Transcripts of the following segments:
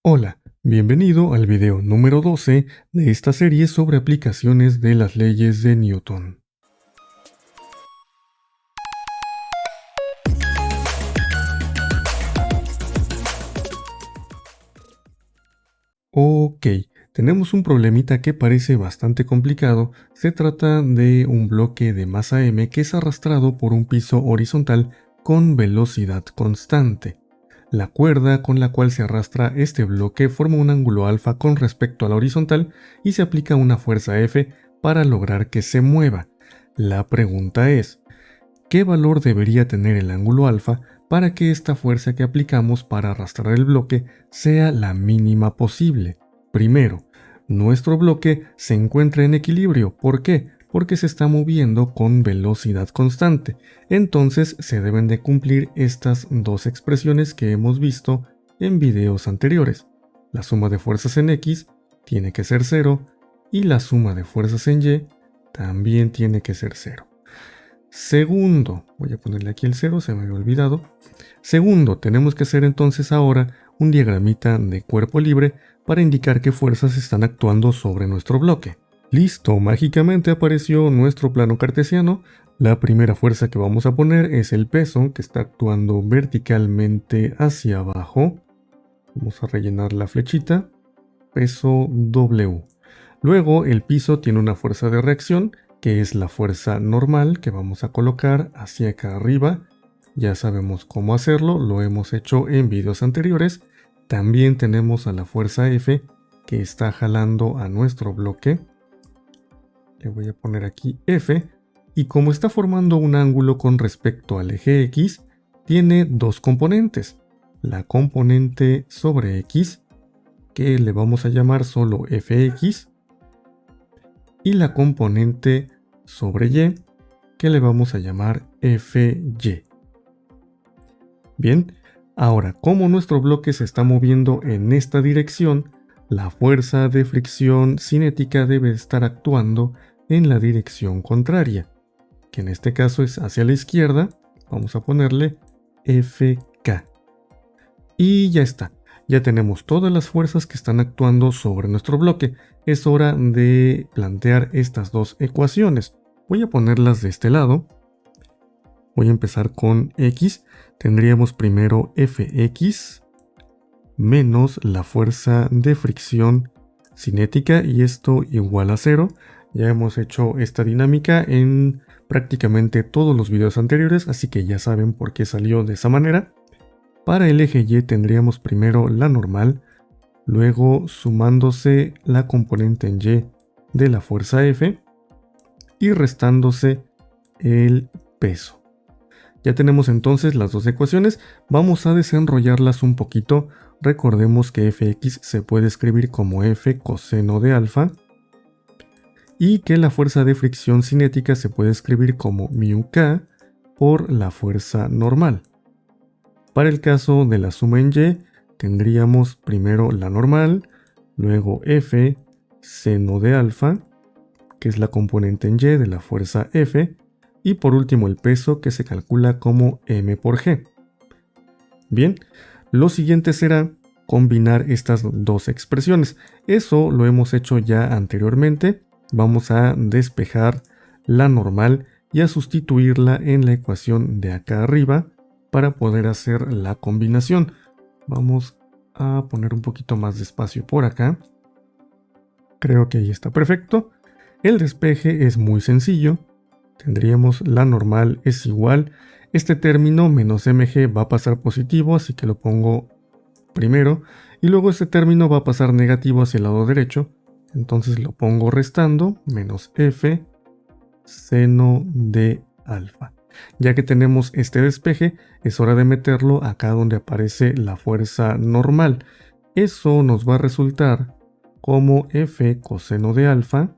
Hola, bienvenido al video número 12 de esta serie sobre aplicaciones de las leyes de Newton. Ok, tenemos un problemita que parece bastante complicado. Se trata de un bloque de masa m que es arrastrado por un piso horizontal con velocidad constante. La cuerda con la cual se arrastra este bloque forma un ángulo alfa con respecto a la horizontal y se aplica una fuerza F para lograr que se mueva. La pregunta es, ¿qué valor debería tener el ángulo alfa para que esta fuerza que aplicamos para arrastrar el bloque sea la mínima posible? Primero, nuestro bloque se encuentra en equilibrio. ¿Por qué? Porque se está moviendo con velocidad constante. Entonces se deben de cumplir estas dos expresiones que hemos visto en videos anteriores. La suma de fuerzas en X tiene que ser 0 y la suma de fuerzas en Y también tiene que ser 0. Segundo, voy a ponerle aquí el 0, se me había olvidado. Segundo, tenemos que hacer entonces ahora un diagramita de cuerpo libre para indicar qué fuerzas están actuando sobre nuestro bloque. Listo, mágicamente apareció nuestro plano cartesiano. La primera fuerza que vamos a poner es el peso, que está actuando verticalmente hacia abajo. Vamos a rellenar la flechita. Peso W. Luego el piso tiene una fuerza de reacción, que es la fuerza normal que vamos a colocar hacia acá arriba. Ya sabemos cómo hacerlo, lo hemos hecho en videos anteriores. También tenemos a la fuerza F, que está jalando a nuestro bloque. Le voy a poner aquí F. Y como está formando un ángulo con respecto al eje X, tiene dos componentes. La componente sobre X, que le vamos a llamar solo Fx, y la componente sobre Y, que le vamos a llamar Fy. Bien, ahora como nuestro bloque se está moviendo en esta dirección, la fuerza de fricción cinética debe estar actuando en la dirección contraria, que en este caso es hacia la izquierda. Vamos a ponerle Fk. Y ya está. Ya tenemos todas las fuerzas que están actuando sobre nuestro bloque. Es hora de plantear estas dos ecuaciones. Voy a ponerlas de este lado. Voy a empezar con X. Tendríamos primero Fx menos la fuerza de fricción cinética, y esto igual a 0. Ya hemos hecho esta dinámica en prácticamente todos los videos anteriores, así que ya saben por qué salió de esa manera. Para el eje Y tendríamos primero la normal, luego sumándose la componente en Y de la fuerza F y restándose el peso. Ya tenemos entonces las dos ecuaciones, vamos a desenrollarlas un poquito. Recordemos que Fx se puede escribir como F coseno de alfa y que la fuerza de fricción cinética se puede escribir como μk por la fuerza normal. Para el caso de la suma en Y, tendríamos primero la normal, luego F seno de alfa, que es la componente en Y de la fuerza F, y por último el peso, que se calcula como m por g. Bien, lo siguiente será combinar estas dos expresiones. Eso lo hemos hecho ya anteriormente. Vamos a despejar la normal y a sustituirla en la ecuación de acá arriba para poder hacer la combinación. Vamos a poner un poquito más de espacio por acá. Creo que ahí está perfecto. El despeje es muy sencillo. Tendríamos la normal es igual. Este término menos mg va a pasar positivo, así que lo pongo primero. Y luego este término va a pasar negativo hacia el lado derecho. Entonces lo pongo restando, menos f seno de alfa. Ya que tenemos este despeje, es hora de meterlo acá donde aparece la fuerza normal. Eso nos va a resultar como f coseno de alfa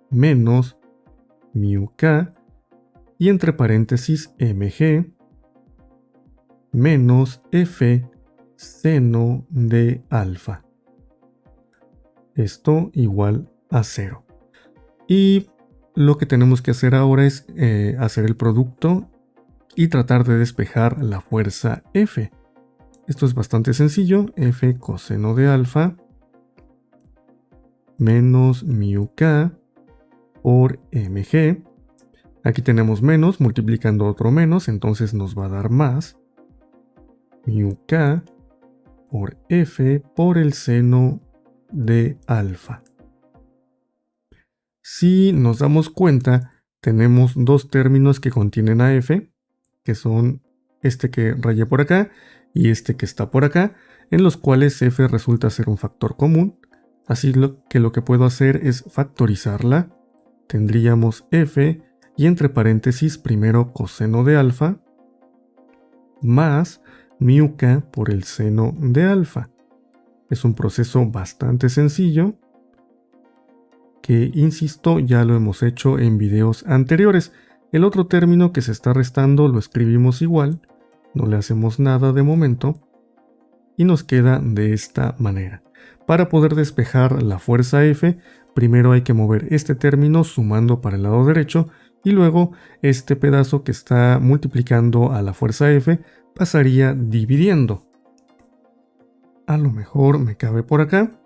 menos μk y entre paréntesis mg menos f seno de alfa. Esto igual a 0. Y lo que tenemos que hacer ahora es hacer el producto y tratar de despejar la fuerza F. Esto es bastante sencillo. F coseno de alfa menos mu k por mg. Aquí tenemos menos multiplicando otro menos, entonces nos va a dar más mu k por f por el seno de alfa. Si nos damos cuenta, tenemos dos términos que contienen a f, que son este que rayé por acá y este que está por acá, en los cuales f resulta ser un factor común. Así que lo que puedo hacer es factorizarla. Tendríamos f y entre paréntesis primero coseno de alfa más mu k por el seno de alfa. Es un proceso bastante sencillo que, insisto, ya lo hemos hecho en videos anteriores. El otro término que se está restando lo escribimos igual, no le hacemos nada de momento y nos queda de esta manera. Para poder despejar la fuerza F, primero hay que mover este término sumando para el lado derecho y luego este pedazo que está multiplicando a la fuerza F pasaría dividiendo. A lo mejor me cabe por acá.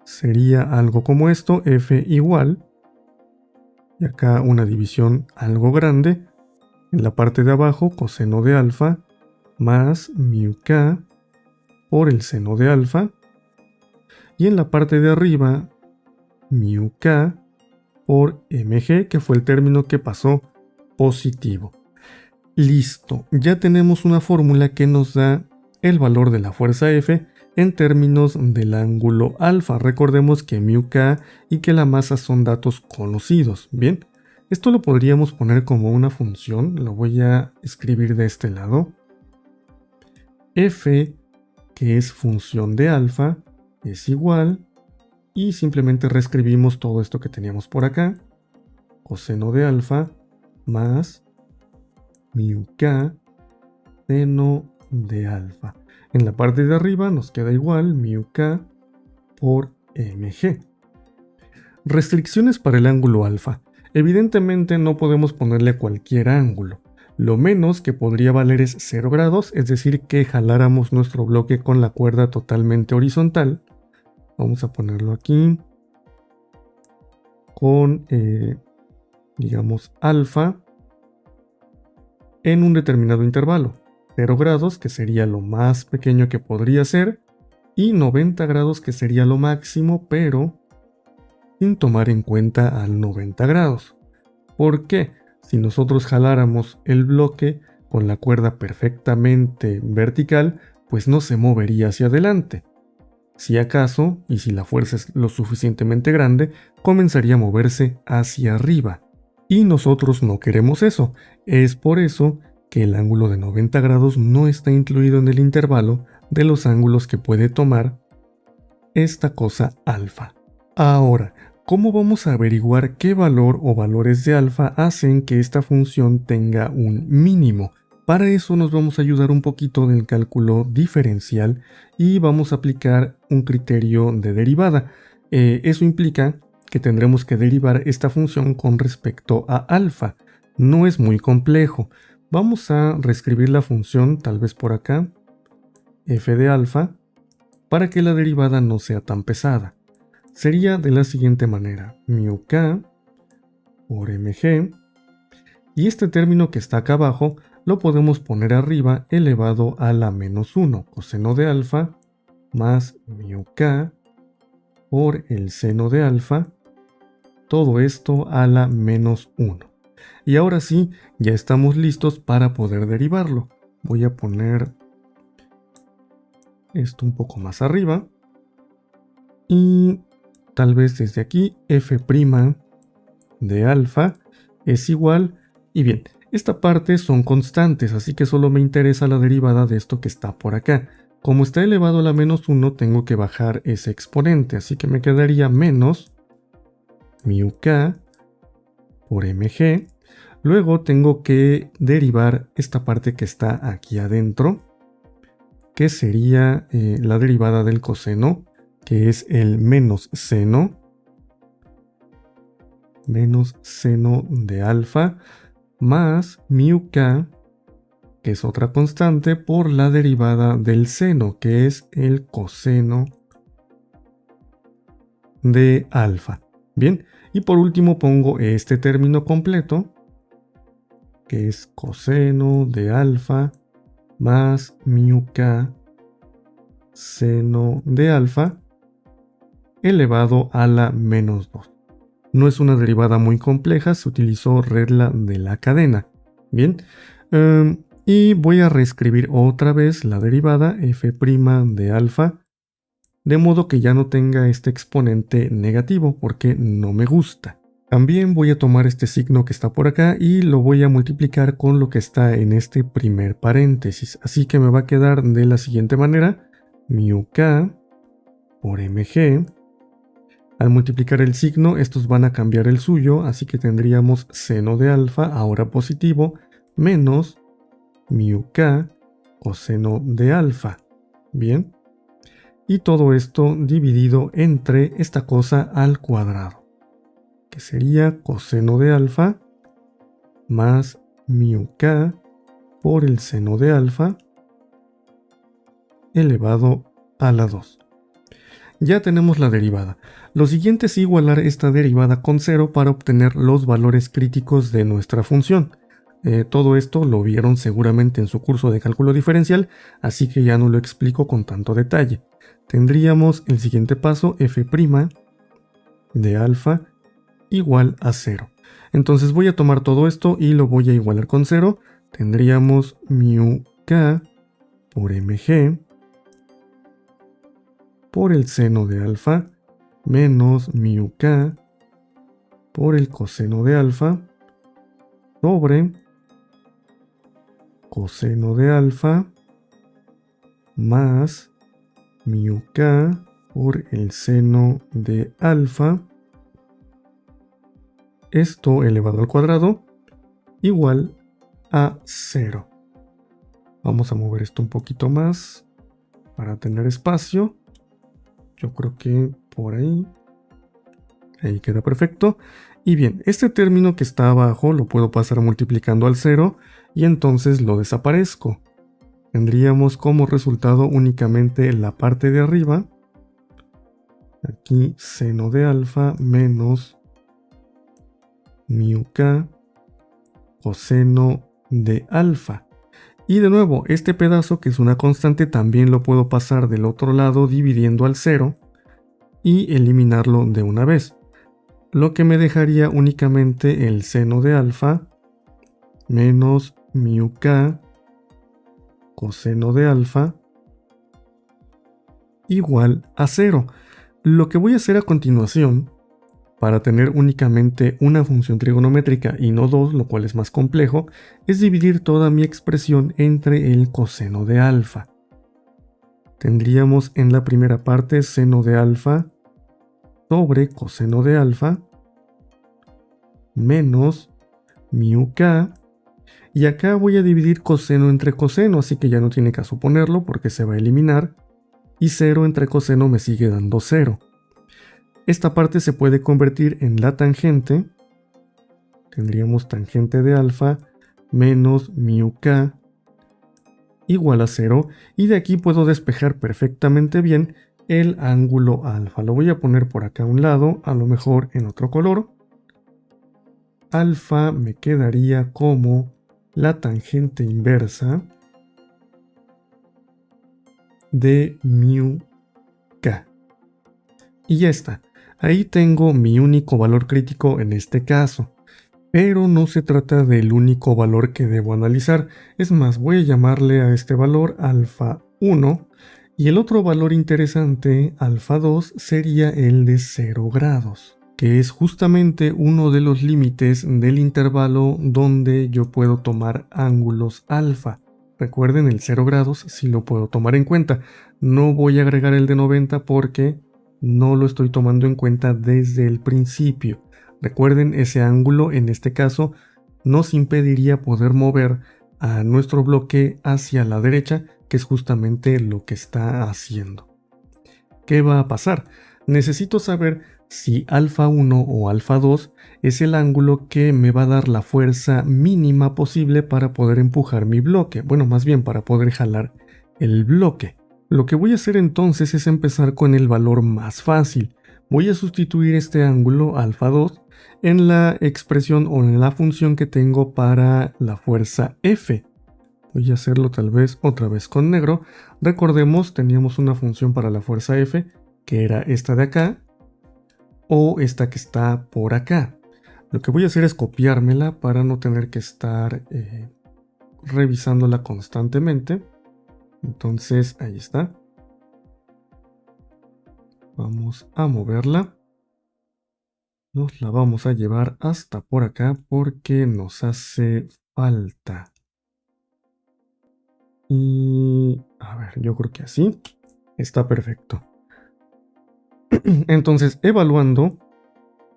Sería algo como esto, F igual, y acá una división algo grande, en la parte de abajo coseno de alfa más mu k por el seno de alfa, y en la parte de arriba mu k por mg, que fue el término que pasó positivo. Listo, ya tenemos una fórmula que nos da el valor de la fuerza F en términos del ángulo alfa. Recordemos que mu k y que la masa son datos conocidos. Bien, esto lo podríamos poner como una función, lo voy a escribir de este lado. F, que es función de alfa, es igual, y simplemente reescribimos todo esto que teníamos por acá, coseno de alfa más mu k seno de alfa. En la parte de arriba nos queda igual mu k por mg. Restricciones para el ángulo alfa. Evidentemente no podemos ponerle cualquier ángulo. Lo menos que podría valer es 0 grados, es decir, que jaláramos nuestro bloque con la cuerda totalmente horizontal. Vamos a ponerlo aquí con, digamos, alfa en un determinado intervalo. 0 grados, que sería lo más pequeño que podría ser, y 90 grados, que sería lo máximo, pero sin tomar en cuenta al 90 grados. ¿Por qué? Si nosotros jaláramos el bloque con la cuerda perfectamente vertical, pues no se movería hacia adelante. Si acaso, y si la fuerza es lo suficientemente grande, comenzaría a moverse hacia arriba. Y nosotros no queremos eso. Es por eso que el ángulo de 90 grados no está incluido en el intervalo de los ángulos que puede tomar esta cosa alfa. Ahora, ¿cómo vamos a averiguar qué valor o valores de alfa hacen que esta función tenga un mínimo? Para eso nos vamos a ayudar un poquito del cálculo diferencial y vamos a aplicar un criterio de derivada. Eso implica que tendremos que derivar esta función con respecto a alfa. No es muy complejo. Vamos a reescribir la función, tal vez por acá, f de alfa, para que la derivada no sea tan pesada. Sería de la siguiente manera, mu k por mg, y este término que está acá abajo lo podemos poner arriba elevado a la menos 1, coseno de alfa más mu k por el seno de alfa, todo esto a la menos 1. Y ahora sí, ya estamos listos para poder derivarlo. Voy a poner esto un poco más arriba y tal vez desde aquí f' de alfa es igual, y bien, esta parte son constantes, así que solo me interesa la derivada de esto que está por acá. Como está elevado a la menos 1, tengo que bajar ese exponente, así que me quedaría menos mu k por mg. Luego tengo que derivar esta parte que está aquí adentro, que sería la derivada del coseno, que es el menos seno de alfa, más mu k, que es otra constante, por la derivada del seno, que es el coseno de alfa. Bien, y por último pongo este término completo, que es coseno de alfa más mu k seno de alfa elevado a la menos 2. No es una derivada muy compleja, se utilizó regla de la cadena. Bien, y voy a reescribir otra vez la derivada f' de alfa, de modo que ya no tenga este exponente negativo, porque no me gusta. También voy a tomar este signo que está por acá y lo voy a multiplicar con lo que está en este primer paréntesis. Así que me va a quedar de la siguiente manera: mu k por mg. Al multiplicar el signo, estos van a cambiar el suyo, así que tendríamos seno de alfa, ahora positivo, menos mu k coseno de alfa. Bien. Y todo esto dividido entre esta cosa al cuadrado, que sería coseno de alfa más mu k por el seno de alfa elevado a la 2. Ya tenemos la derivada. Lo siguiente es igualar esta derivada con 0 para obtener los valores críticos de nuestra función. Todo esto lo vieron seguramente en su curso de cálculo diferencial, así que ya no lo explico con tanto detalle. Tendríamos el siguiente paso, f' de alfa igual a 0. Entonces voy a tomar todo esto y lo voy a igualar con 0. Tendríamos mu k por mg por el seno de alfa menos mu k por el coseno de alfa sobre coseno de alfa más mu k por el seno de alfa, esto elevado al cuadrado, igual a 0. Vamos a mover esto un poquito más para tener espacio. Yo creo que por ahí queda perfecto. Y bien, este término que está abajo lo puedo pasar multiplicando al 0 y entonces lo desaparezco. Tendríamos como resultado únicamente la parte de arriba, aquí seno de alfa menos mu k coseno de alfa. Y de nuevo, este pedazo que es una constante también lo puedo pasar del otro lado dividiendo al 0 y eliminarlo de una vez, lo que me dejaría únicamente el seno de alfa menos mu k coseno de alfa igual a 0. Lo que voy a hacer a continuación, para tener únicamente una función trigonométrica y no dos, lo cual es más complejo, es dividir toda mi expresión entre el coseno de alfa. Tendríamos en la primera parte seno de alfa sobre coseno de alfa menos mu k, y acá voy a dividir coseno entre coseno, así que ya no tiene caso ponerlo porque se va a eliminar, y 0 entre coseno me sigue dando 0. Esta parte se puede convertir en la tangente. Tendríamos tangente de alfa menos mu k igual a 0, y de aquí puedo despejar perfectamente bien el ángulo alfa. Lo voy a poner por acá a un lado, a lo mejor en otro color. Alfa me quedaría como la tangente inversa de mu k. Y ya está. Ahí tengo mi único valor crítico en este caso. Pero no se trata del único valor que debo analizar. Es más, voy a llamarle a este valor alfa 1. Y el otro valor interesante, alfa 2, sería el de 0 grados, que es justamente uno de los límites del intervalo donde yo puedo tomar ángulos alfa. Recuerden, el 0 grados sí lo puedo tomar en cuenta. No voy a agregar el de 90 porque no lo estoy tomando en cuenta desde el principio. Recuerden, ese ángulo en este caso nos impediría poder mover a nuestro bloque hacia la derecha, que es justamente lo que está haciendo. ¿Qué va a pasar? Necesito saber si alfa 1 o alfa 2 es el ángulo que me va a dar la fuerza mínima posible para poder empujar mi bloque. Bueno, más bien para poder jalar el bloque. Lo que voy a hacer entonces es empezar con el valor más fácil. Voy a sustituir este ángulo alfa 2 en la expresión o en la función que tengo para la fuerza F. Voy a hacerlo tal vez otra vez con negro. Recordemos, teníamos una función para la fuerza F, que era esta de acá, o esta que está por acá. Lo que voy a hacer es copiármela para no tener que estar revisándola constantemente. Entonces, ahí está. Vamos a moverla. Nos la vamos a llevar hasta por acá porque nos hace falta. Y a ver, yo creo que así está perfecto. Entonces, evaluando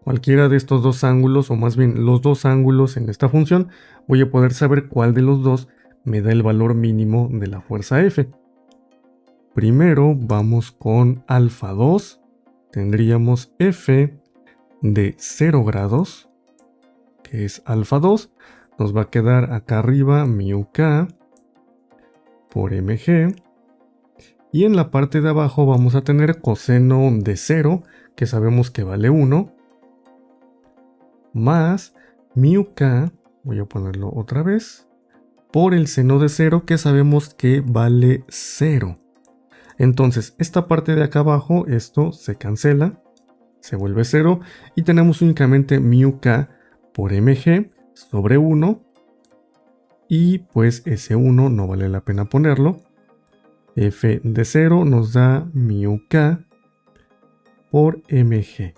cualquiera de estos dos ángulos, o más bien los dos ángulos en esta función, voy a poder saber cuál de los dos me da el valor mínimo de la fuerza F. Primero vamos con alfa 2. Tendríamos F de 0 grados, que es alfa 2. Nos va a quedar acá arriba mu k por mg. Y en la parte de abajo vamos a tener coseno de 0, que sabemos que vale 1, más mu k, voy a ponerlo otra vez, por el seno de 0, que sabemos que vale 0. Entonces, esta parte de acá abajo, esto se cancela, se vuelve 0, y tenemos únicamente mu k por mg sobre 1, y pues ese 1 no vale la pena ponerlo. F de 0 nos da mu k por mg.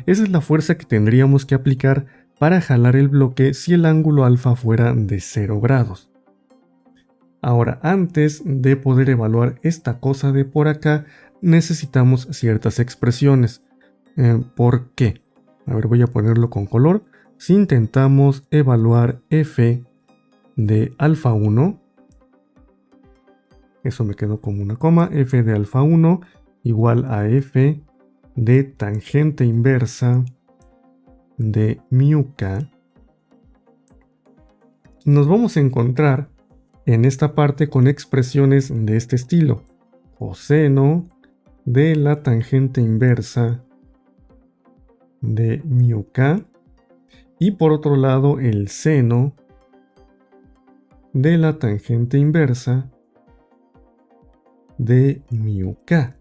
Esa es la fuerza que tendríamos que aplicar para jalar el bloque si el ángulo alfa fuera de 0 grados. Ahora, antes de poder evaluar esta cosa de por acá, necesitamos ciertas expresiones. ¿Por qué? A ver, voy a ponerlo con color. Si intentamos evaluar f de alfa 1, eso me quedó como una coma, f de alfa 1 igual a f de tangente inversa de mu k. Nos vamos a encontrar en esta parte con expresiones de este estilo. Coseno de la tangente inversa de mu k. Y por otro lado el seno de la tangente inversa de mu k,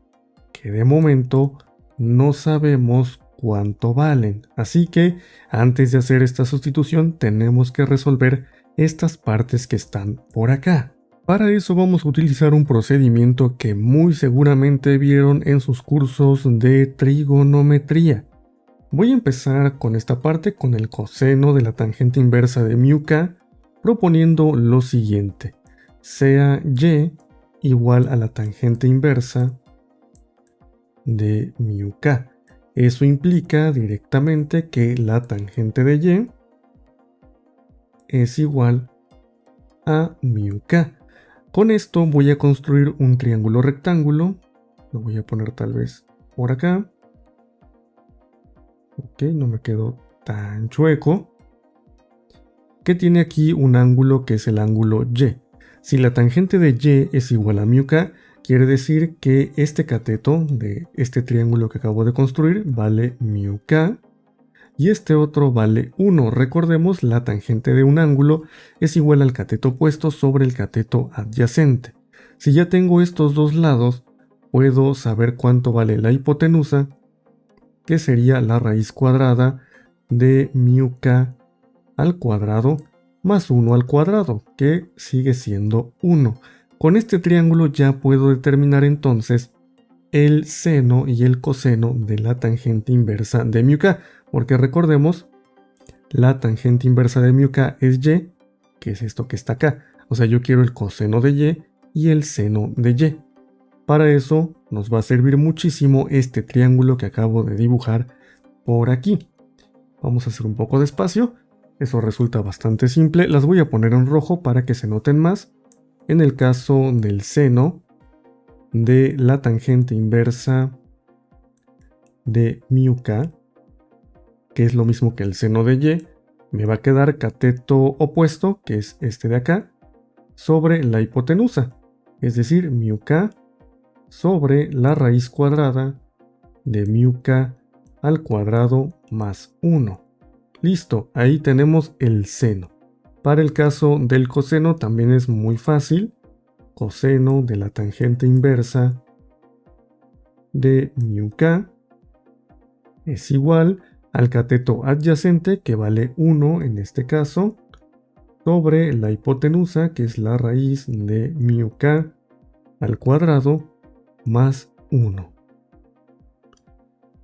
que de momento no sabemos cuánto valen. Así que antes de hacer esta sustitución tenemos que resolver estas partes que están por acá. Para eso vamos a utilizar un procedimiento que muy seguramente vieron en sus cursos de trigonometría. Voy a empezar con esta parte, con el coseno de la tangente inversa de mu k, proponiendo lo siguiente. Sea y igual a la tangente inversa de mu k. Eso implica directamente que la tangente de y es igual a mu k. Con esto voy a construir un triángulo rectángulo. Lo voy a poner tal vez por acá. Ok, no me quedó tan chueco. Que tiene aquí un ángulo que es el ángulo y. Si la tangente de y es igual a mu k, quiere decir que este cateto de este triángulo que acabo de construir vale mu k y este otro vale 1. Recordemos, la tangente de un ángulo es igual al cateto opuesto sobre el cateto adyacente. Si ya tengo estos dos lados, puedo saber cuánto vale la hipotenusa, que sería la raíz cuadrada de mu k al cuadrado más 1 al cuadrado, que sigue siendo 1. Con este triángulo ya puedo determinar entonces el seno y el coseno de la tangente inversa de mu k, porque recordemos, la tangente inversa de mu k es y, que es esto que está acá. O sea, yo quiero el coseno de y el seno de y. Para eso nos va a servir muchísimo este triángulo que acabo de dibujar por aquí. Vamos a hacer un poco de espacio. Eso resulta bastante simple. Las voy a poner en rojo para que se noten más. En el caso del seno de la tangente inversa de mu k, que es lo mismo que el seno de y, me va a quedar cateto opuesto, que es este de acá, sobre la hipotenusa, es decir, mu k sobre la raíz cuadrada de mu k al cuadrado más 1. Listo, ahí tenemos el seno. Para el caso del coseno también es muy fácil. Coseno de la tangente inversa de mu k es igual al cateto adyacente, que vale 1 en este caso, sobre la hipotenusa, que es la raíz de mu k al cuadrado más 1.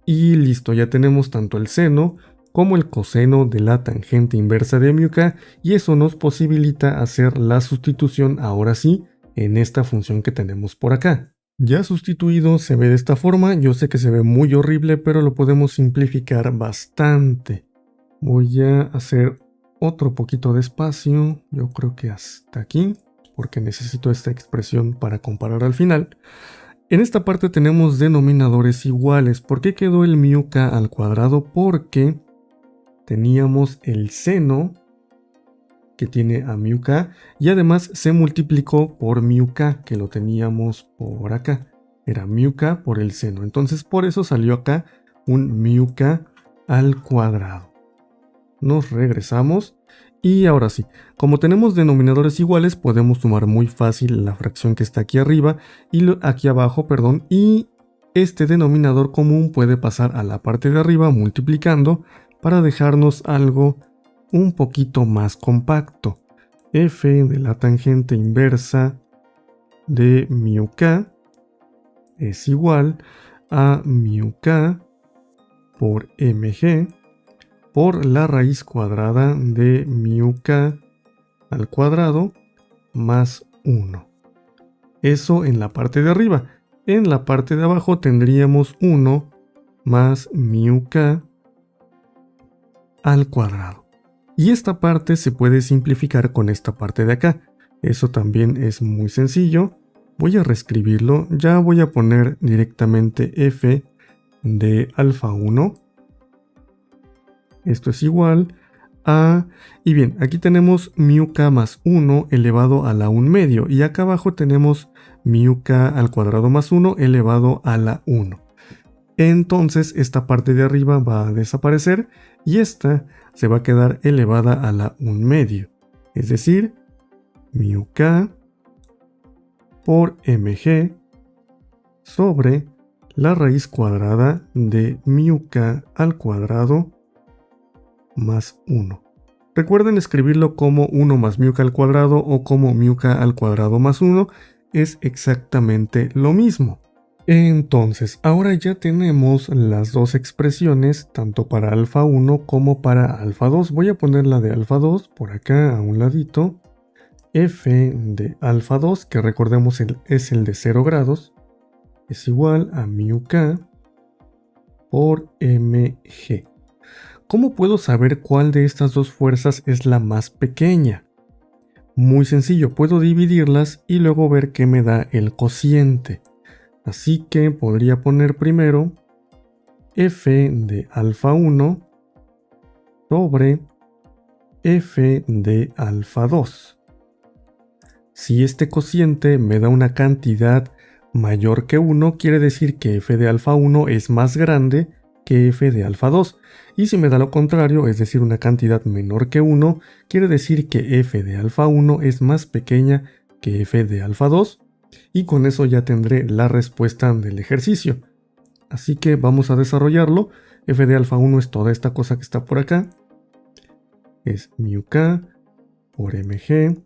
Y listo, ya tenemos tanto el seno como el coseno de la tangente inversa de mu k, y eso nos posibilita hacer la sustitución ahora sí en esta función que tenemos por acá. Ya sustituido se ve de esta forma. Yo sé que se ve muy horrible, pero lo podemos simplificar bastante. Voy a hacer otro poquito de espacio, yo creo que hasta aquí, porque necesito esta expresión para comparar al final. En esta parte tenemos denominadores iguales. ¿Por qué quedó el mu k al cuadrado? Porque teníamos el seno que tiene a mu k y además se multiplicó por mu k, que lo teníamos por acá. Era mu k por el seno. Entonces por eso salió acá un mu k al cuadrado. Nos regresamos y ahora sí, como tenemos denominadores iguales, podemos sumar muy fácil la fracción que está aquí arriba y aquí abajo, perdón, y este denominador común puede pasar a la parte de arriba multiplicando para dejarnos algo un poquito más compacto. F de la tangente inversa de mu k es igual a mu k por mg por la raíz cuadrada de mu k al cuadrado más 1. Eso en la parte de arriba. En la parte de abajo tendríamos 1 más mu k al cuadrado. Y esta parte se puede simplificar con esta parte de acá. Eso también es muy sencillo. Voy a reescribirlo. Ya voy a poner directamente f de alfa 1. Esto es igual a... Y bien, aquí tenemos mu k más 1 elevado a la 1 medio. Y acá abajo tenemos mu k al cuadrado más 1 elevado a la 1. Entonces esta parte de arriba va a desaparecer y esta se va a quedar elevada a la 1 medio. Es decir, mu k por mg sobre la raíz cuadrada de mu k al cuadrado más 1. Recuerden escribirlo como 1 más mu k al cuadrado o como mu k al cuadrado más 1. Es exactamente lo mismo. Entonces, ahora ya tenemos las dos expresiones, tanto para alfa 1 como para alfa 2. Voy a poner la de alfa 2 por acá a un ladito. F de alfa 2, que recordemos es el de 0 grados, es igual a mu k por mg. ¿Cómo puedo saber cuál de estas dos fuerzas es la más pequeña? Muy sencillo, puedo dividirlas y luego ver qué me da el cociente. Así que podría poner primero f de alfa 1 sobre f de alfa 2. Si este cociente me da una cantidad mayor que 1, quiere decir que f de alfa 1 es más grande que f de alfa 2. Y si me da lo contrario, es decir, una cantidad menor que 1, quiere decir que f de alfa 1 es más pequeña que f de alfa 2. Y con eso ya tendré la respuesta del ejercicio. Así que vamos a desarrollarlo. F de alfa 1 es toda esta cosa que está por acá. Es mu k por mg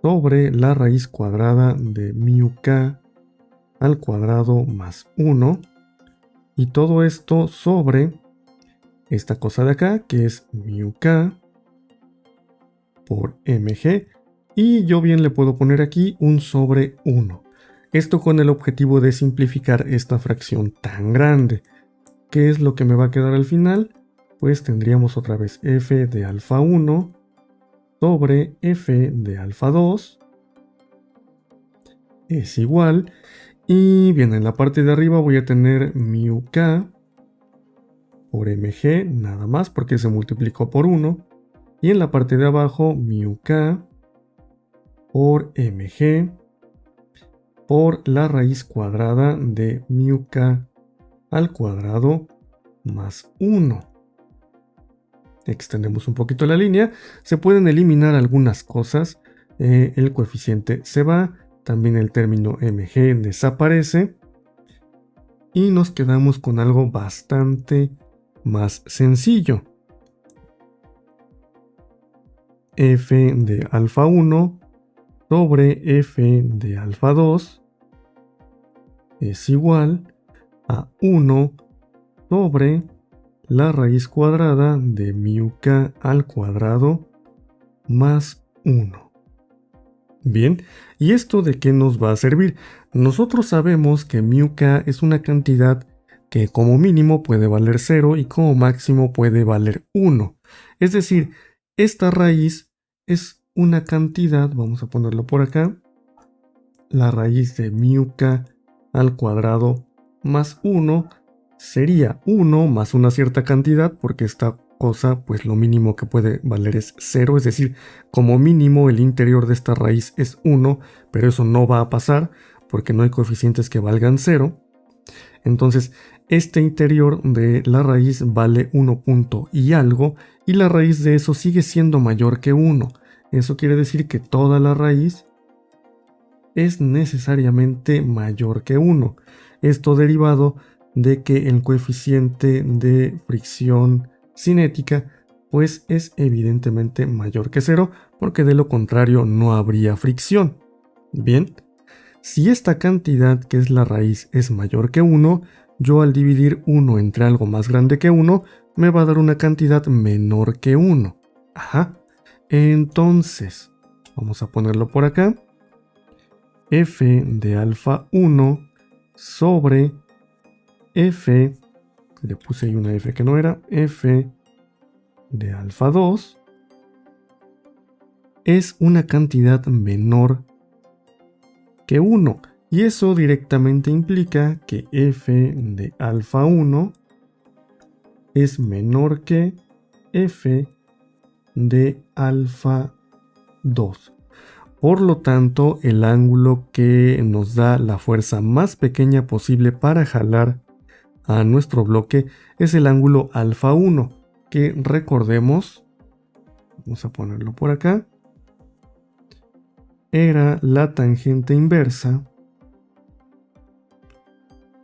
sobre la raíz cuadrada de mu k al cuadrado más 1. Y todo esto sobre esta cosa de acá, que es mu k por mg. Y yo bien le puedo poner aquí un sobre 1. Esto con el objetivo de simplificar esta fracción tan grande. ¿Qué es lo que me va a quedar al final? Pues tendríamos otra vez f de alfa 1 sobre f de alfa 2 es igual. Y bien, en la parte de arriba voy a tener μk por mg, nada más porque se multiplicó por 1. Y en la parte de abajo, μk por mg por la raíz cuadrada de μk al cuadrado más 1. Extendemos un poquito la línea. Se pueden eliminar algunas cosas. El coeficiente se va. También el término mg desaparece. Y nos quedamos con algo bastante más sencillo. F de alfa 1 sobre f de alfa 2 es igual a 1 sobre la raíz cuadrada de μk al cuadrado más 1. Bien, ¿y esto de qué nos va a servir? Nosotros sabemos que μk es una cantidad que como mínimo puede valer 0 y como máximo puede valer 1. Es decir, esta raíz es una cantidad, vamos a ponerlo por acá, la raíz de μk al cuadrado más 1 sería 1 más una cierta cantidad, porque esta cosa, pues lo mínimo que puede valer es 0, es decir, como mínimo el interior de esta raíz es 1, pero eso no va a pasar porque no hay coeficientes que valgan 0. Entonces, este interior de la raíz vale 1 punto y algo, y la raíz de eso sigue siendo mayor que 1. Eso quiere decir que toda la raíz es necesariamente mayor que 1. Esto derivado de que el coeficiente de fricción cinética pues es evidentemente mayor que 0, porque de lo contrario no habría fricción. Bien, si esta cantidad que es la raíz es mayor que 1, yo al dividir 1 entre algo más grande que 1, me va a dar una cantidad menor que 1. Ajá. Entonces, vamos a ponerlo por acá. F de alfa 1 sobre F, le puse ahí una F que no era, F de alfa 2 es una cantidad menor que 1. Y eso directamente implica que F de alfa 1 es menor que F de alfa 2. Por lo tanto, el ángulo que nos da la fuerza más pequeña posible para jalar a nuestro bloque es el ángulo alfa 1, que recordemos, vamos a ponerlo por acá, era la tangente inversa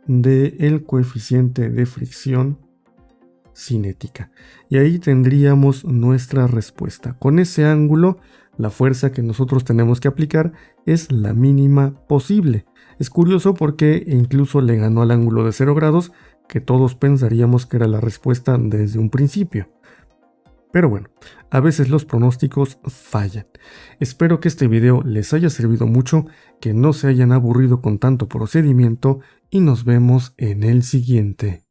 del coeficiente de fricción cinética. Y ahí tendríamos nuestra respuesta. Con ese ángulo, la fuerza que nosotros tenemos que aplicar es la mínima posible. Es curioso porque incluso le ganó al ángulo de 0 grados, que todos pensaríamos que era la respuesta desde un principio. Pero bueno, a veces los pronósticos fallan. Espero que este video les haya servido mucho, que no se hayan aburrido con tanto procedimiento y nos vemos en el siguiente.